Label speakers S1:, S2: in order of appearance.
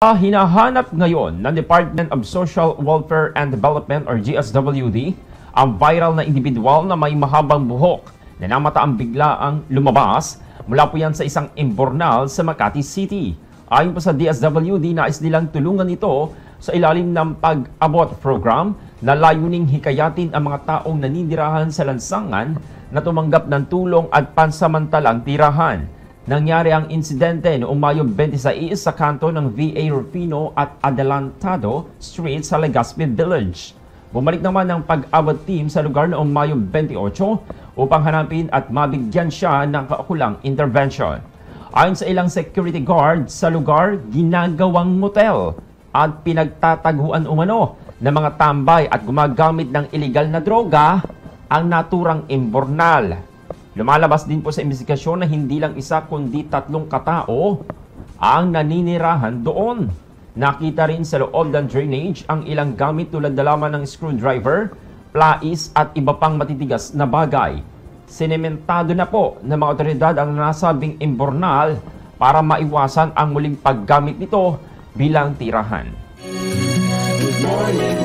S1: Hinahanap ngayon ng Department of Social Welfare and Development or DSWD ang viral na individual na may mahabang buhok na namataang biglaang lumabas mula po yan sa isang imbornal sa Makati City. Ayon po sa DSWD, nais nilang tulungan ito sa ilalim ng pag-abot program na layuning hikayatin ang mga taong naninirahan sa lansangan na tumanggap ng tulong at pansamantalang tirahan. Nangyari ang insidente noong Mayo 26 sa kanto ng V.A. Rufino at Adelantado Street sa Legazpi Village. Bumalik naman ang pag-abot team sa lugar noong Mayo 28 upang hanapin at mabigyan siya ng kaukulang intervention. Ayon sa ilang security guard sa lugar, ginagawang motel at pinagtataguan umano ng mga tambay at gumagamit ng iligal na droga ang naturang imbornal. Lumalabas din po sa investigasyon na hindi lang isa kundi 3 katao ang naninirahan doon. Nakita rin sa loob ng drainage ang ilang gamit tulad na lamang ng screwdriver, plais at iba pang matitigas na bagay. Sinementado na po ng mga otoridad ang nasabing imbornal para maiwasan ang muling paggamit nito bilang tirahan. Good morning,